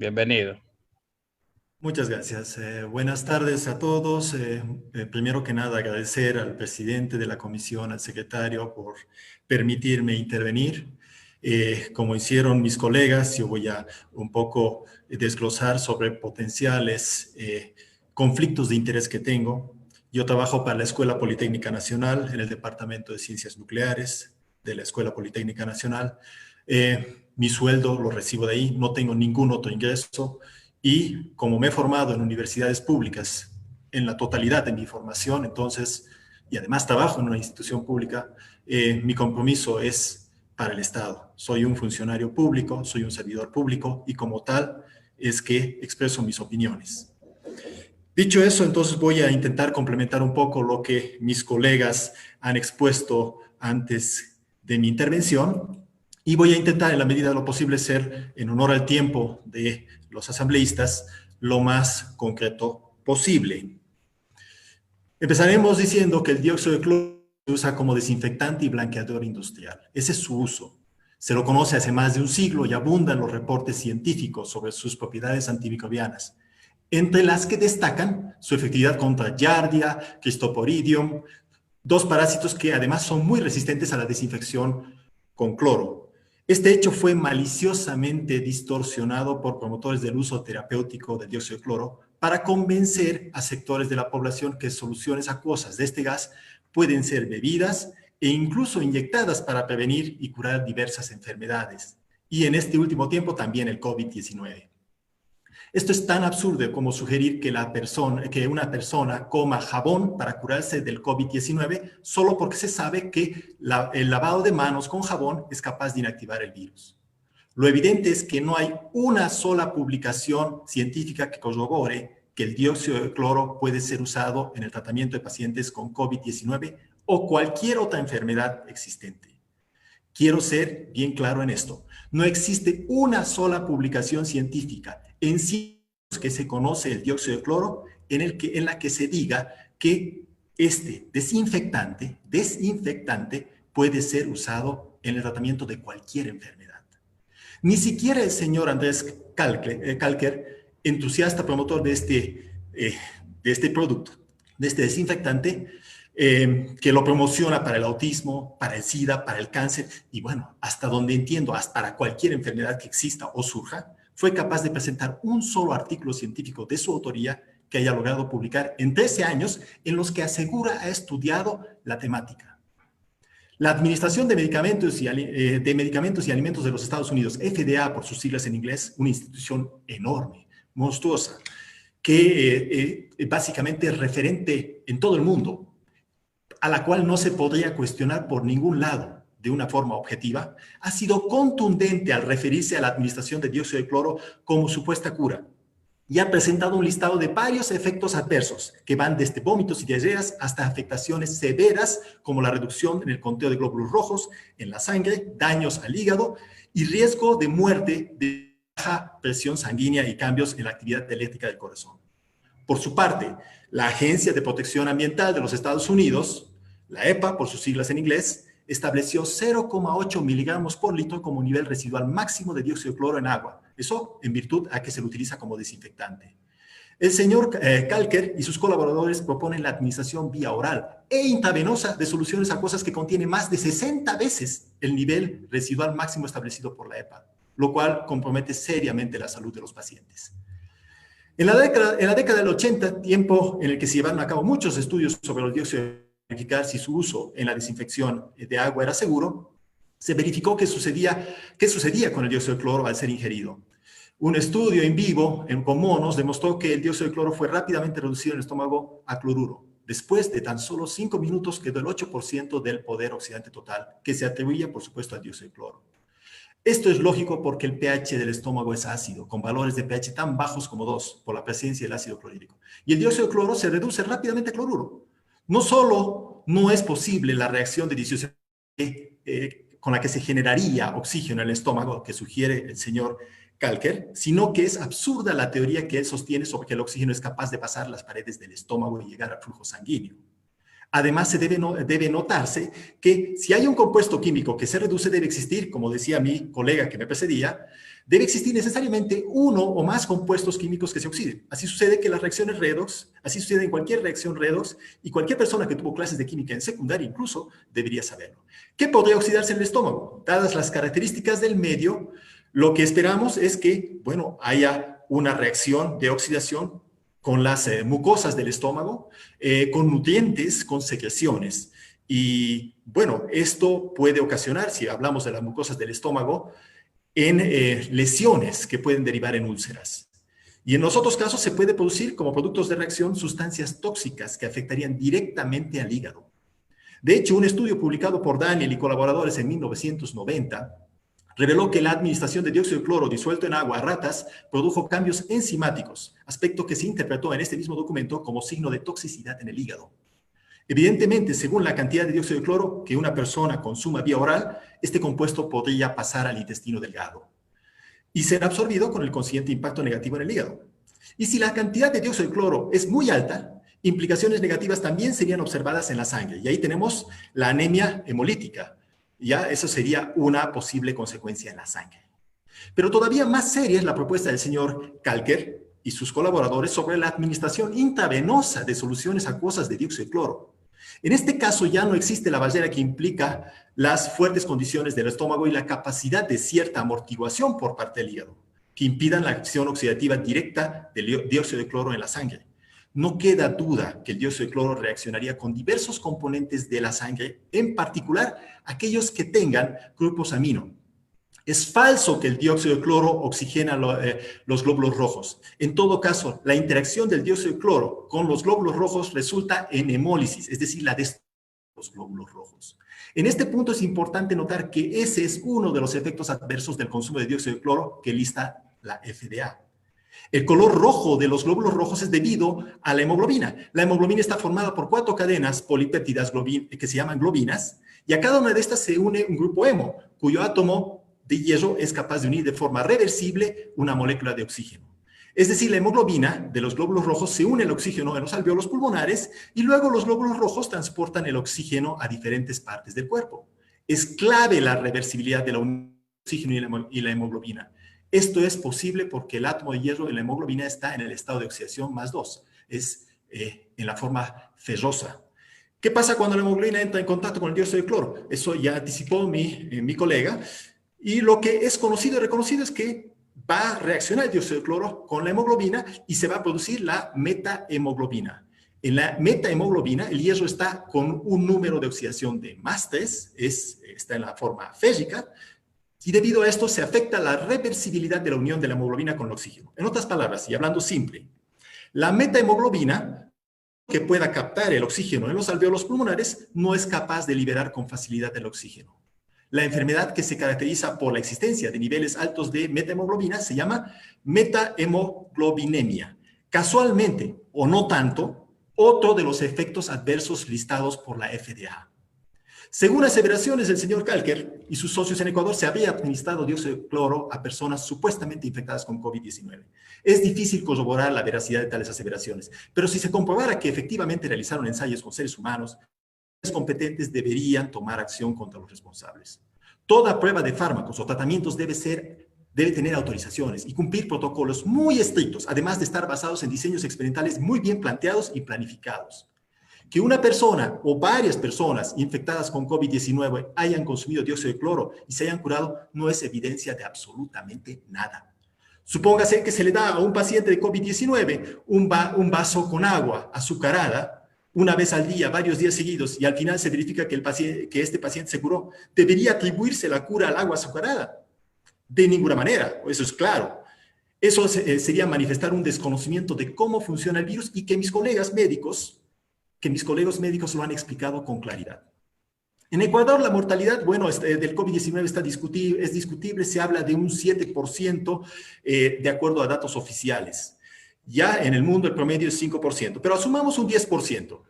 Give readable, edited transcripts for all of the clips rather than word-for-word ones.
Bienvenido. Muchas gracias. Buenas tardes a todos. Primero que nada, agradecer al presidente de la comisión, al secretario, por permitirme intervenir. Como hicieron mis colegas, yo voy a un poco desglosar sobre potenciales conflictos de interés que tengo. Yo trabajo para la Escuela Politécnica Nacional en el Departamento de Ciencias Nucleares de la Escuela Politécnica Nacional. Mi sueldo lo recibo de ahí, no tengo ningún otro ingreso. Y como me he formado en universidades públicas en la totalidad de mi formación, entonces, y además trabajo en una institución pública, mi compromiso es para el Estado. Soy un funcionario público, soy un servidor público y como tal es que expreso mis opiniones. Dicho eso, entonces voy a intentar complementar un poco lo que mis colegas han expuesto antes de mi intervención y voy a intentar en la medida de lo posible ser, en honor al tiempo de los asambleístas, lo más concreto posible. Empezaremos diciendo que el dióxido de cloro se usa como desinfectante y blanqueador industrial. Ese es su uso. Se lo conoce hace más de un siglo y abundan los reportes científicos sobre sus propiedades antimicrobianas, entre las que destacan su efectividad contra Giardia, Cristoporidium, dos parásitos que además son muy resistentes a la desinfección con cloro. Este hecho fue maliciosamente distorsionado por promotores del uso terapéutico del dióxido de cloro para convencer a sectores de la población que soluciones acuosas de este gas pueden ser bebidas e incluso inyectadas para prevenir y curar diversas enfermedades. Y en este último tiempo también el COVID-19. Esto es tan absurdo como sugerir que una persona coma jabón para curarse del COVID-19 solo porque se sabe que el lavado de manos con jabón es capaz de inactivar el virus. Lo evidente es que no hay una sola publicación científica que corrobore que el dióxido de cloro puede ser usado en el tratamiento de pacientes con COVID-19 o cualquier otra enfermedad existente. Quiero ser bien claro en esto. No existe una sola publicación científica en sí que se conoce el dióxido de cloro en la que se diga que este desinfectante puede ser usado en el tratamiento de cualquier enfermedad. Ni siquiera el señor Andrés Kalker, entusiasta promotor de este producto, de este desinfectante, que lo promociona para el autismo, para el SIDA, para el cáncer y bueno, hasta donde entiendo, hasta para cualquier enfermedad que exista o surja, fue capaz de presentar un solo artículo científico de su autoría que haya logrado publicar en 13 años en los que asegura ha estudiado la temática. La Administración de Medicamentos y Alimentos de los Estados Unidos, FDA por sus siglas en inglés, una institución enorme, monstruosa, que básicamente es referente en todo el mundo, a la cual no se podría cuestionar por ningún lado de una forma objetiva, ha sido contundente al referirse a la administración de dióxido de cloro como supuesta cura y ha presentado un listado de varios efectos adversos que van desde vómitos y diarreas hasta afectaciones severas como la reducción en el conteo de glóbulos rojos en la sangre, daños al hígado y riesgo de muerte de baja presión sanguínea y cambios en la actividad eléctrica del corazón. Por su parte, la Agencia de Protección Ambiental de los Estados Unidos, la EPA por sus siglas en inglés, estableció 0,8 miligramos por litro como nivel residual máximo de dióxido de cloro en agua. Eso en virtud a que se lo utiliza como desinfectante. El señor Kalker y sus colaboradores proponen la administración vía oral e intravenosa de soluciones acuosas que contienen más de 60 veces el nivel residual máximo establecido por la EPA, lo cual compromete seriamente la salud de los pacientes. En la década del 80, tiempo en el que se llevaron a cabo muchos estudios sobre el dióxido de cloro para verificar si su uso en la desinfección de agua era seguro, se verificó qué sucedía con el dióxido de cloro al ser ingerido. Un estudio en vivo con monos demostró que el dióxido de cloro fue rápidamente reducido en el estómago a cloruro. Después de tan solo 5 minutos quedó el 8% del poder oxidante total, que se atribuía, por supuesto, al dióxido de cloro. Esto es lógico porque el pH del estómago es ácido, con valores de pH tan bajos como 2, por la presencia del ácido clorhídrico. Y el dióxido de cloro se reduce rápidamente a cloruro. No solo no es posible la reacción de disociación con la que se generaría oxígeno en el estómago, que sugiere el señor Kalker, sino que es absurda la teoría que él sostiene sobre que el oxígeno es capaz de pasar las paredes del estómago y llegar al flujo sanguíneo. Además, debe notarse que si hay un compuesto químico que se reduce, debe existir, como decía mi colega que me precedía, debe existir necesariamente uno o más compuestos químicos que se oxiden. Así sucede que las reacciones redox, así sucede en cualquier reacción redox, y cualquier persona que tuvo clases de química en secundaria incluso debería saberlo. ¿Qué podría oxidarse en el estómago? Dadas las características del medio, lo que esperamos es que, bueno, haya una reacción de oxidación con las mucosas del estómago, con nutrientes, con secreciones. Y bueno, esto puede ocasionar, si hablamos de las mucosas del estómago, en lesiones que pueden derivar en úlceras. Y en los otros casos se puede producir como productos de reacción sustancias tóxicas que afectarían directamente al hígado. De hecho, un estudio publicado por Daniel y colaboradores en 1990 reveló que la administración de dióxido de cloro disuelto en agua a ratas produjo cambios enzimáticos, aspecto que se interpretó en este mismo documento como signo de toxicidad en el hígado. Evidentemente, según la cantidad de dióxido de cloro que una persona consuma vía oral, este compuesto podría pasar al intestino delgado y ser absorbido con el consiguiente impacto negativo en el hígado. Y si la cantidad de dióxido de cloro es muy alta, implicaciones negativas también serían observadas en la sangre. Y ahí tenemos la anemia hemolítica. Ya eso sería una posible consecuencia en la sangre. Pero todavía más seria es la propuesta del señor Kalker y sus colaboradores sobre la administración intravenosa de soluciones acuosas de dióxido de cloro. En este caso ya no existe la barrera que implica las fuertes condiciones del estómago y la capacidad de cierta amortiguación por parte del hígado, que impidan la acción oxidativa directa del dióxido de cloro en la sangre. No queda duda que el dióxido de cloro reaccionaría con diversos componentes de la sangre, en particular aquellos que tengan grupos amino. Es falso que el dióxido de cloro oxigena los glóbulos rojos. En todo caso, la interacción del dióxido de cloro con los glóbulos rojos resulta en hemólisis, es decir, la destrucción de los glóbulos rojos. En este punto es importante notar que ese es uno de los efectos adversos del consumo de dióxido de cloro que lista la FDA. El color rojo de los glóbulos rojos es debido a la hemoglobina. La hemoglobina está formada por 4 cadenas polipéptidas que se llaman globinas, y a cada una de estas se une un grupo hemo, cuyo átomo de hierro es capaz de unir de forma reversible una molécula de oxígeno. Es decir, la hemoglobina de los glóbulos rojos se une al oxígeno en los alvéolos pulmonares y luego los glóbulos rojos transportan el oxígeno a diferentes partes del cuerpo. Es clave la reversibilidad de la unión del oxígeno y la hemoglobina. Esto es posible porque el átomo de hierro en la hemoglobina está en el estado de oxidación +2, es en la forma ferrosa. ¿Qué pasa cuando la hemoglobina entra en contacto con el dióxido de cloro? Eso ya anticipó mi colega, y lo que es conocido y reconocido es que va a reaccionar el dióxido de cloro con la hemoglobina y se va a producir la metahemoglobina. En la metahemoglobina el hierro está con un número de oxidación de +3, está en la forma férrica, y debido a esto se afecta la reversibilidad de la unión de la hemoglobina con el oxígeno. En otras palabras, y hablando simple, la metahemoglobina, que pueda captar el oxígeno en los alvéolos pulmonares, no es capaz de liberar con facilidad el oxígeno. La enfermedad que se caracteriza por la existencia de niveles altos de metahemoglobina se llama metahemoglobinemia. Casualmente, o no tanto, otro de los efectos adversos listados por la FDA. Según aseveraciones del señor Kalker y sus socios en Ecuador, se había administrado dióxido de cloro a personas supuestamente infectadas con COVID-19. Es difícil corroborar la veracidad de tales aseveraciones, pero si se comprobara que efectivamente realizaron ensayos con seres humanos, los competentes deberían tomar acción contra los responsables. Toda prueba de fármacos o tratamientos debe tener autorizaciones y cumplir protocolos muy estrictos, además de estar basados en diseños experimentales muy bien planteados y planificados. Que una persona o varias personas infectadas con COVID-19 hayan consumido dióxido de cloro y se hayan curado no es evidencia de absolutamente nada. Supóngase que se le da a un paciente de COVID-19 un vaso con agua azucarada una vez al día, varios días seguidos, y al final se verifica que este paciente se curó. ¿Debería atribuirse la cura al agua azucarada? De ninguna manera, eso es claro. Eso sería manifestar un desconocimiento de cómo funciona el virus y que mis colegas médicos lo han explicado con claridad. En Ecuador, la mortalidad, del COVID-19 es discutible, se habla de un 7% de acuerdo a datos oficiales. Ya en el mundo el promedio es 5%, pero asumamos un 10%.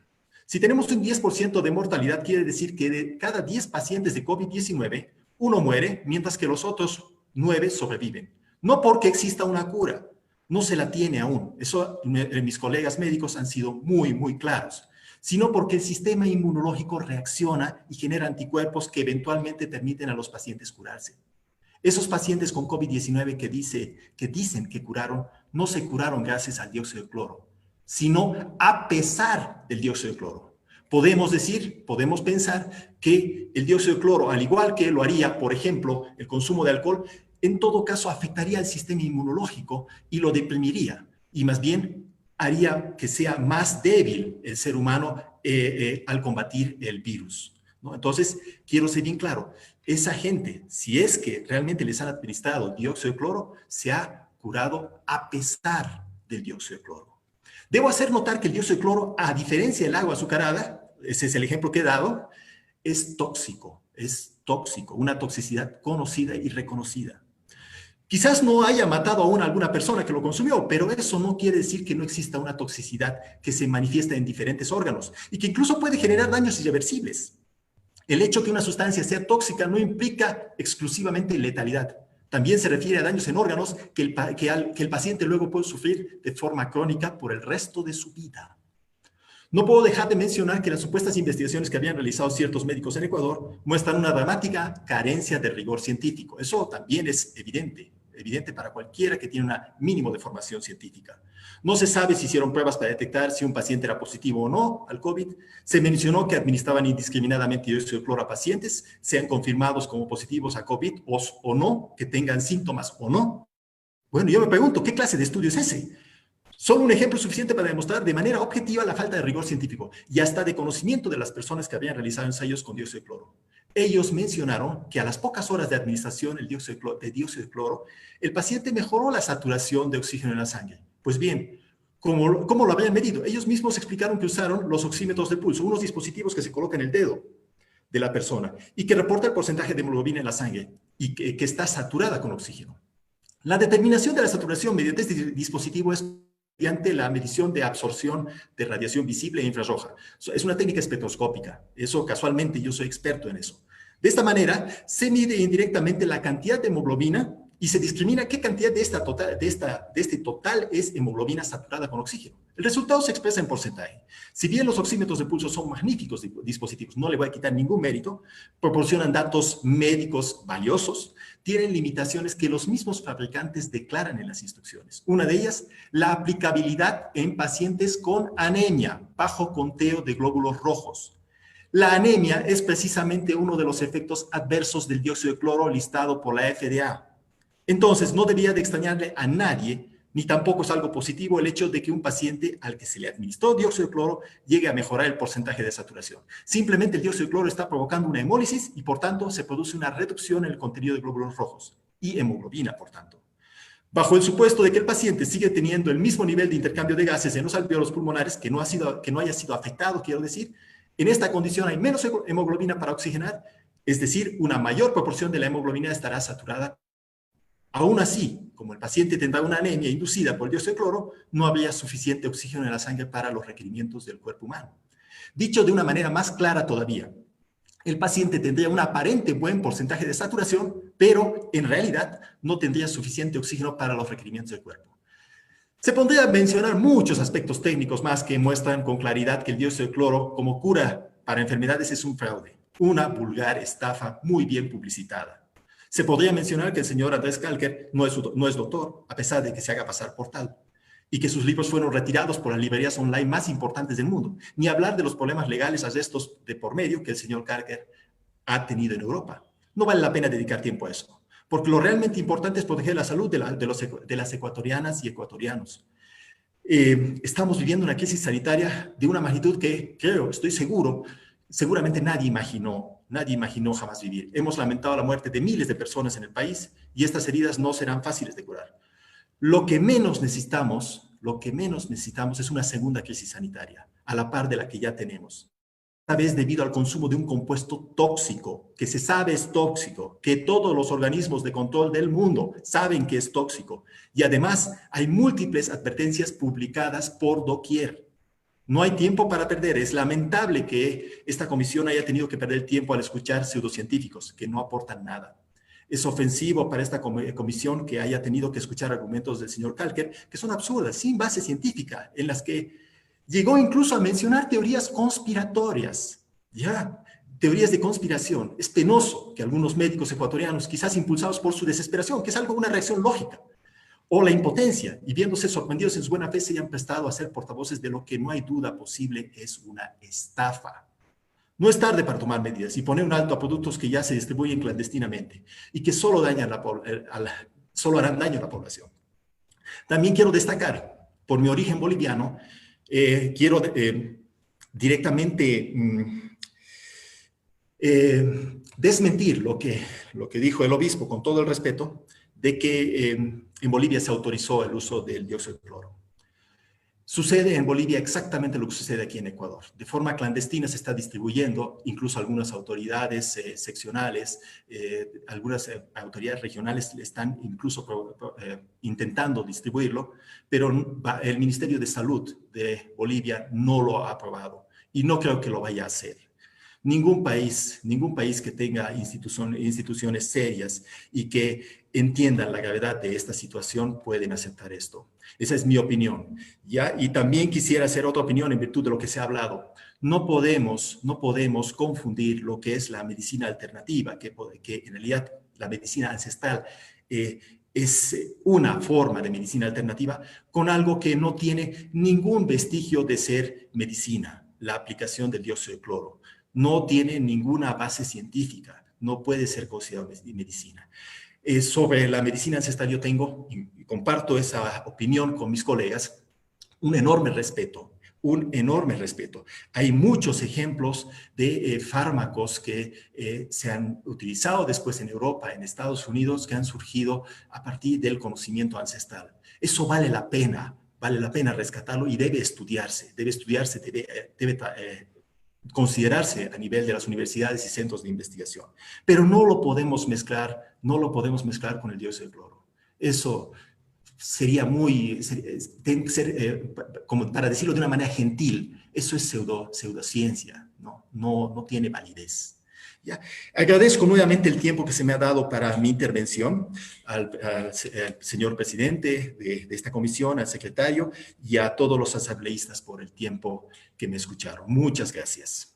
Si tenemos un 10% de mortalidad, quiere decir que de cada 10 pacientes de COVID-19, uno muere, mientras que los otros 9 sobreviven. No porque exista una cura, no se la tiene aún. Eso mis colegas médicos han sido muy, muy claros. sino porque el sistema inmunológico reacciona y genera anticuerpos que eventualmente permiten a los pacientes curarse. Esos pacientes con COVID-19 que dicen que curaron, no se curaron gracias al dióxido de cloro, sino a pesar del dióxido de cloro. Podemos pensar que el dióxido de cloro, al igual que lo haría, por ejemplo, el consumo de alcohol, en todo caso afectaría al sistema inmunológico y lo deprimiría, y más bien haría que sea más débil el ser humano al combatir el virus, ¿no? Entonces, quiero ser bien claro, esa gente, si es que realmente les han administrado dióxido de cloro, se ha curado a pesar del dióxido de cloro. Debo hacer notar que el dióxido de cloro, a diferencia del agua azucarada, ese es el ejemplo que he dado, es tóxico, una toxicidad conocida y reconocida. Quizás no haya matado aún a alguna persona que lo consumió, pero eso no quiere decir que no exista una toxicidad que se manifiesta en diferentes órganos y que incluso puede generar daños irreversibles. El hecho que una sustancia sea tóxica no implica exclusivamente letalidad. También se refiere a daños en órganos que el paciente luego puede sufrir de forma crónica por el resto de su vida. No puedo dejar de mencionar que las supuestas investigaciones que habían realizado ciertos médicos en Ecuador muestran una dramática carencia de rigor científico. Eso también es evidente para cualquiera que tiene un mínimo de formación científica. No se sabe si hicieron pruebas para detectar si un paciente era positivo o no al COVID. Se mencionó que administraban indiscriminadamente dióxido de cloro a pacientes, sean confirmados como positivos a COVID o no, que tengan síntomas o no. Bueno, yo me pregunto, ¿qué clase de estudio es ese? Solo un ejemplo suficiente para demostrar de manera objetiva la falta de rigor científico y hasta de conocimiento de las personas que habían realizado ensayos con dióxido de cloro. Ellos mencionaron que a las pocas horas de administración de dióxido de cloro, el paciente mejoró la saturación de oxígeno en la sangre. Pues bien, ¿cómo lo habían medido? Ellos mismos explicaron que usaron los oxímetros de pulso, unos dispositivos que se colocan en el dedo de la persona y que reporta el porcentaje de hemoglobina en la sangre y que está saturada con oxígeno. La determinación de la saturación mediante este dispositivo es mediante la medición de absorción de radiación visible e infrarroja. Es una técnica espectroscópica. Eso casualmente yo soy experto en eso. De esta manera se mide indirectamente la cantidad de hemoglobina y se discrimina qué cantidad de este total es hemoglobina saturada con oxígeno. El resultado se expresa en porcentaje. Si bien los oxímetros de pulso son magníficos dispositivos, no le voy a quitar ningún mérito, proporcionan datos médicos valiosos, tienen limitaciones que los mismos fabricantes declaran en las instrucciones. Una de ellas, la aplicabilidad en pacientes con anemia, bajo conteo de glóbulos rojos. La anemia es precisamente uno de los efectos adversos del dióxido de cloro listado por la FDA. Entonces, no debería de extrañarle a nadie, ni tampoco es algo positivo el hecho de que un paciente al que se le administró dióxido de cloro llegue a mejorar el porcentaje de saturación. Simplemente el dióxido de cloro está provocando una hemólisis y por tanto se produce una reducción en el contenido de glóbulos rojos y hemoglobina, por tanto. Bajo el supuesto de que el paciente sigue teniendo el mismo nivel de intercambio de gases en los alvéolos pulmonares, que no haya sido afectado, quiero decir, en esta condición hay menos hemoglobina para oxigenar, es decir, una mayor proporción de la hemoglobina estará saturada. Aún así, como el paciente tendrá una anemia inducida por el dióxido de cloro, no habría suficiente oxígeno en la sangre para los requerimientos del cuerpo humano. Dicho de una manera más clara todavía, el paciente tendría un aparente buen porcentaje de saturación, pero en realidad no tendría suficiente oxígeno para los requerimientos del cuerpo. Se podría mencionar muchos aspectos técnicos más que muestran con claridad que el dióxido de cloro como cura para enfermedades es un fraude, una vulgar estafa muy bien publicitada. Se podría mencionar que el señor Andrés Kalker no es doctor, a pesar de que se haga pasar por tal, y que sus libros fueron retirados por las librerías online más importantes del mundo, ni hablar de los problemas legales arrestos de por medio que el señor Kalker ha tenido en Europa. No vale la pena dedicar tiempo a eso, porque lo realmente importante es proteger la salud de las ecuatorianas y ecuatorianos. Estamos viviendo una crisis sanitaria de una magnitud que, estoy seguro, seguramente nadie imaginó jamás vivir. Hemos lamentado la muerte de miles de personas en el país y estas heridas no serán fáciles de curar. Lo que menos necesitamos es una segunda crisis sanitaria, a la par de la que ya tenemos. Esta vez debido al consumo de un compuesto tóxico, que se sabe es tóxico, que todos los organismos de control del mundo saben que es tóxico. Y además hay múltiples advertencias publicadas por doquier. No hay tiempo para perder. Es lamentable que esta comisión haya tenido que perder tiempo al escuchar pseudocientíficos que no aportan nada. Es ofensivo para esta comisión que haya tenido que escuchar argumentos del señor Kalker que son absurdas, sin base científica, en las que Llegó incluso a mencionar teorías conspiratorias, ¿ya? Teorías de conspiración. Es penoso que algunos médicos ecuatorianos, quizás impulsados por su desesperación, que es algo, una reacción lógica, o la impotencia, y viéndose sorprendidos en su buena fe, se hayan prestado a ser portavoces de lo que no hay duda posible es una estafa. No es tarde para tomar medidas y poner un alto a productos que ya se distribuyen clandestinamente y que solo, solo harán daño a la población. También quiero destacar, por mi origen boliviano, quiero directamente desmentir lo que dijo el obispo, con todo el respeto, de que en Bolivia se autorizó el uso del dióxido de cloro. Sucede en Bolivia exactamente lo que sucede aquí en Ecuador. De forma clandestina se está distribuyendo, incluso algunas autoridades seccionales, algunas autoridades regionales están incluso intentando distribuirlo, pero el Ministerio de Salud de Bolivia no lo ha aprobado y no creo que lo vaya a hacer. Ningún país que tenga instituciones serias y que entiendan la gravedad de esta situación pueden aceptar esto. Esa es mi opinión, ¿ya? Y también quisiera hacer otra opinión en virtud de lo que se ha hablado. No podemos confundir lo que es la medicina alternativa, que en realidad la medicina ancestral es una forma de medicina alternativa, con algo que no tiene ningún vestigio de ser medicina, la aplicación del dióxido de cloro. No tiene ninguna base científica, no puede ser considerado medicina. Sobre la medicina ancestral yo tengo, y comparto esa opinión con mis colegas, un enorme respeto, un enorme respeto. Hay muchos ejemplos de fármacos que se han utilizado después en Europa, en Estados Unidos, que han surgido a partir del conocimiento ancestral. Eso vale la pena rescatarlo y debe estudiarse, debe considerarse a nivel de las universidades y centros de investigación. Pero no lo podemos mezclar con el dióxido de cloro. Eso sería como para decirlo de una manera gentil, eso es pseudociencia, no tiene validez. ¿Ya? Agradezco nuevamente el tiempo que se me ha dado para mi intervención al señor presidente de esta comisión, al secretario y a todos los asambleístas por el tiempo que me escucharon. Muchas gracias.